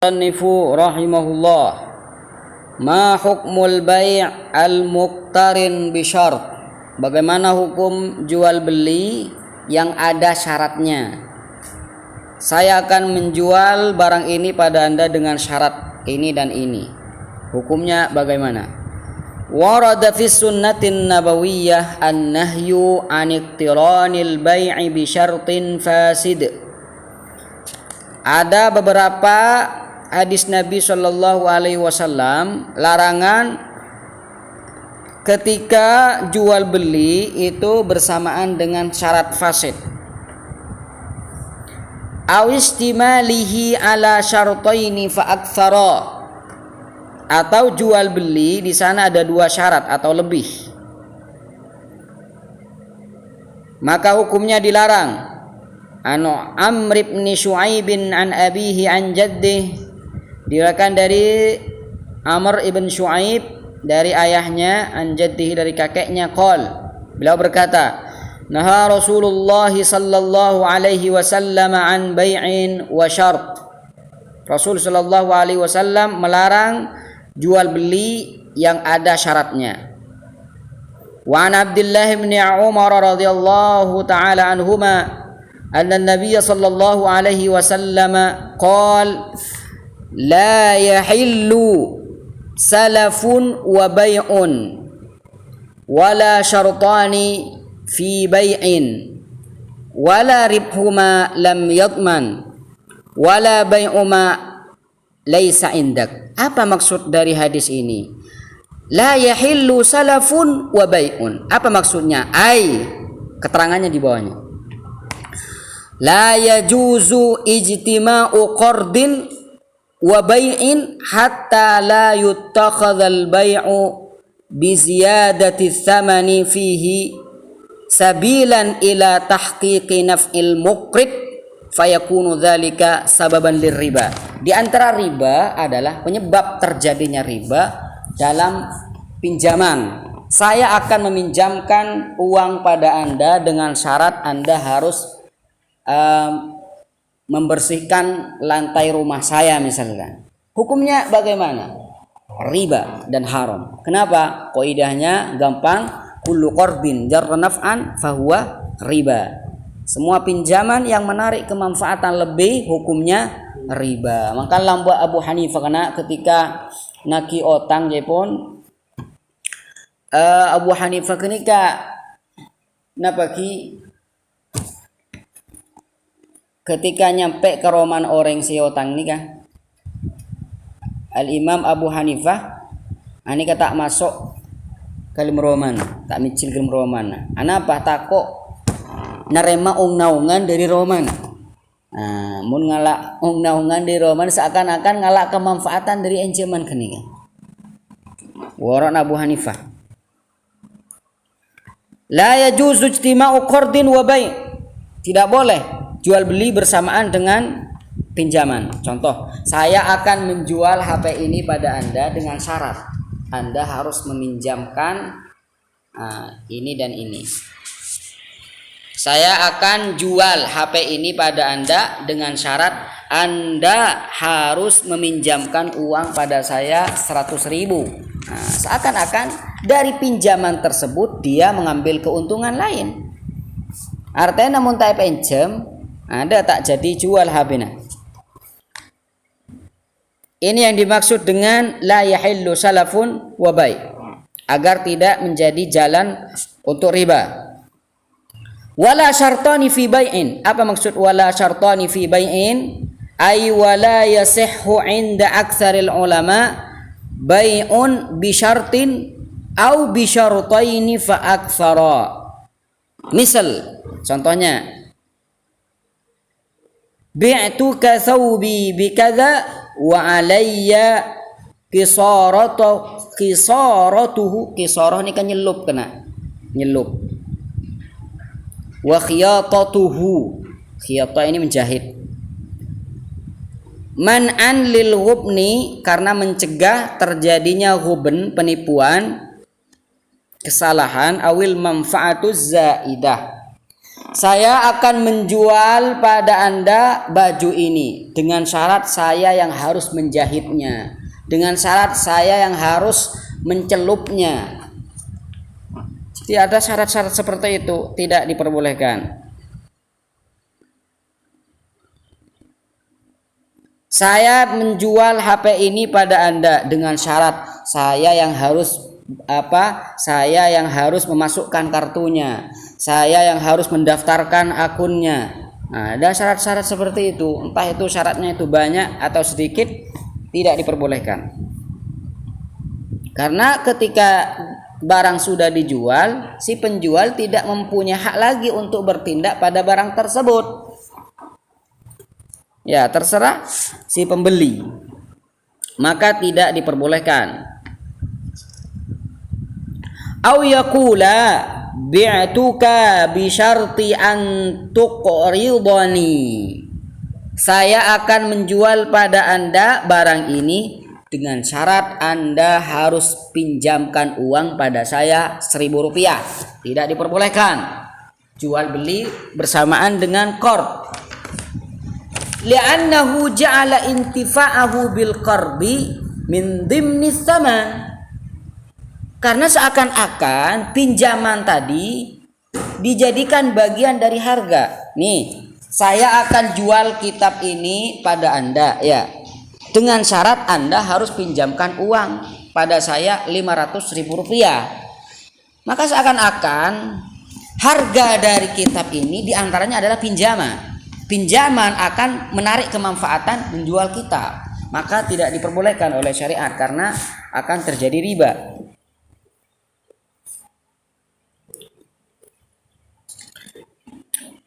Musannifu rahimahullah, ma hukmul bai' al-muqtarin bi syart. Bagaimana hukum jual beli yang ada syaratnya? Saya akan menjual barang ini pada Anda dengan syarat ini dan ini. Hukumnya bagaimana? Warada fi sunnatin nabawiyyah an-nahyu an iqtiranil bai'i bi syartin fasid. Ada beberapa hadis Nabi Shallallahu Alaihi Wasallam larangan ketika jual beli itu bersamaan dengan syarat fasid. Awistimalihi ala syartaini fa aktsara, atau jual beli di sana ada dua syarat atau lebih, maka hukumnya dilarang. Amr ibn Shu'aib an abihi an jaddih, diriwayatkan dari Amr ibn Shu'aib dari ayahnya, an jaddih dari kakeknya, qol, beliau berkata, naha Rasulullah sallallahu alaihi wasallam an bai'in wa syart. Rasul sallallahu alaihi wasallam melarang jual beli yang ada syaratnya. Wa an Abdullah bin Umar radhiyallahu taala anhuma anna an-nabiy sallallahu alaihi wasallam qala la yahillu salafun wa bai'un wala syartani fi bai'in wala ribhuma lam yadman wala bai'uma laisa indak. Apa maksud dari hadis ini? La yahillu salafun wa bai'un. Apa maksudnya? Keterangannya di bawahnya. La yajuzu ijtima'u qardin wa bai'in hatta la yuttakhadhal bai'u bi ziyadati thamani fihi sabilan ila tahqiqi naf'il muqrid fayakunu dzalika sababan lirriba. Di antara riba adalah penyebab terjadinya riba dalam pinjaman. Saya akan meminjamkan uang pada Anda dengan syarat Anda harus membersihkan lantai rumah saya misalkan. Hukumnya bagaimana? Riba dan haram. Kenapa? Qaidahnya gampang, kullu qardin jarra naf'an fahuwa riba. Semua pinjaman yang menarik kemanfaatan lebih hukumnya riba. Maka lambu Abu Hanifah karena ketika naki otang jepun Abu Hanifah kenika napaki ketika nyampe ke roman orang si otang ni kah Al-Imam Abu Hanifah ani kata masuk kalim roman tak micil kalim roman anapa takok narema ung-naungan dari roman. Mun ngalak ung-naungan dari roman seakan-akan ngalak kemanfaatan dari enjeman kenika. Waran Abu Hanifah la yajuzu ijtima'u qardin wa bai', tidak boleh jual beli bersamaan dengan pinjaman. Contoh, saya akan menjual HP ini pada Anda dengan syarat Anda harus meminjamkan ini dan ini. Saya akan jual HP ini pada Anda dengan syarat Anda harus meminjamkan uang pada saya 100.000. Seakan-akan dari pinjaman tersebut dia mengambil keuntungan lain. Artinya namun tak pinjam Anda tak jadi jual HP-nya. Ini yang dimaksud dengan la yahillu salafun wa bai', agar tidak menjadi jalan untuk riba. Wala syartani fi bai'in. Apa maksud wala syartani fi bai'in? Ay wala yasihhu 'inda aktsaril ulama bai'un bi syartin au bi syartaini fa aktsara. Misal contohnya bi'tuka thawbi bi kadza wa alayya qisaratuhu. Qisarah ni kan nyelup kena nyelup. Wa khiyatatuhu, khiyatah ini menjahit. Man'an lil ghubni, karena mencegah terjadinya ghubn, penipuan, kesalahan, awil manfaatuz zaidah, saya akan menjual pada Anda baju ini dengan syarat saya yang harus menjahitnya, dengan syarat saya yang harus mencelupnya. Jadi ada syarat-syarat seperti itu, tidak diperbolehkan. Saya menjual HP ini pada Anda dengan syarat saya yang harus saya yang harus memasukkan kartunya, saya yang harus mendaftarkan akunnya. Nah, ada syarat-syarat seperti itu. Entah itu syaratnya itu banyak atau sedikit, tidak diperbolehkan. Karena ketika barang sudah dijual, si penjual tidak mempunyai hak lagi untuk bertindak pada barang tersebut. Ya, terserah si pembeli. Maka tidak diperbolehkan. Au yaqula bi'tuka bi syarti an tuqridani. Saya akan menjual pada Anda barang ini dengan syarat Anda harus pinjamkan uang pada saya Rp1.000. Tidak diperbolehkan jual beli bersamaan dengan qard. Li'annahu ja'ala intifa'ahu bil qarbi min dhimni tsaman. Karena seakan-akan pinjaman tadi dijadikan bagian dari harga. Nih, saya akan jual kitab ini pada Anda ya. Dengan syarat Anda harus pinjamkan uang pada saya Rp500.000. Maka seakan-akan harga dari kitab ini diantaranya adalah pinjaman. Pinjaman akan menarik kemanfaatan menjual kitab. Maka tidak diperbolehkan oleh syariat karena akan terjadi riba.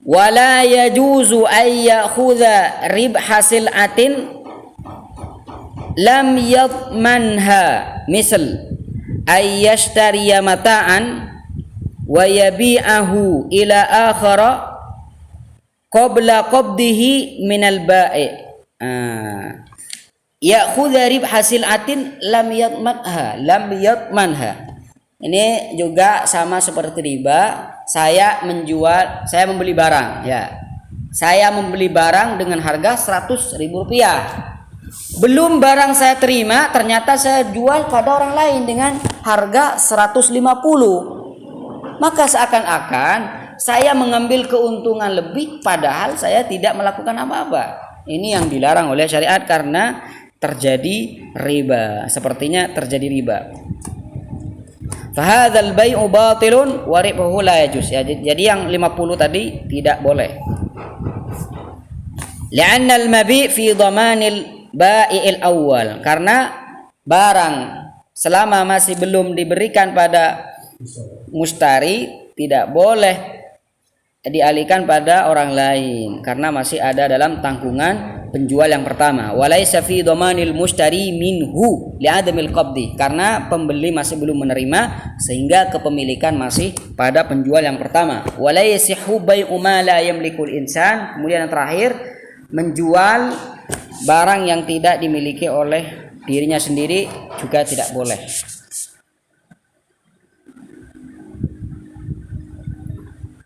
Wala yajuzu ay ya'khudha ribha sil'atin lam yadmanha, misal ay yashtariya mata'an wa yabi'ahu ila akhara qabla qabdihi minal ba'i. Ya'khudha ribha sil'atin lam yadmanha. Ini juga sama seperti riba. Saya membeli barang ya. Saya membeli barang dengan harga Rp100.000. Belum barang saya terima, ternyata saya jual pada orang lain dengan harga 150. Maka seakan-akan saya mengambil keuntungan lebih padahal saya tidak melakukan apa-apa. Ini yang dilarang oleh syariat karena terjadi riba. Sepertinya terjadi riba. Fahadzal bai'u batilun wa ribuhu la yajuz. Ya, jadi yang 50 tadi tidak boleh. Li'anna al-mabi' fi dhamanil bai'il awwal. Karena barang selama masih belum diberikan pada mustari tidak boleh dialihkan pada orang lain karena masih ada dalam tanggungan penjual yang pertama. Walaysa fi dhamanil mushtari minhu li'adamil qabdi, karena pembeli masih belum menerima sehingga kepemilikan masih pada penjual yang pertama. Walaysihu bai'u ma la yamlikul insan. Kemudian yang terakhir, menjual barang yang tidak dimiliki oleh dirinya sendiri juga tidak boleh.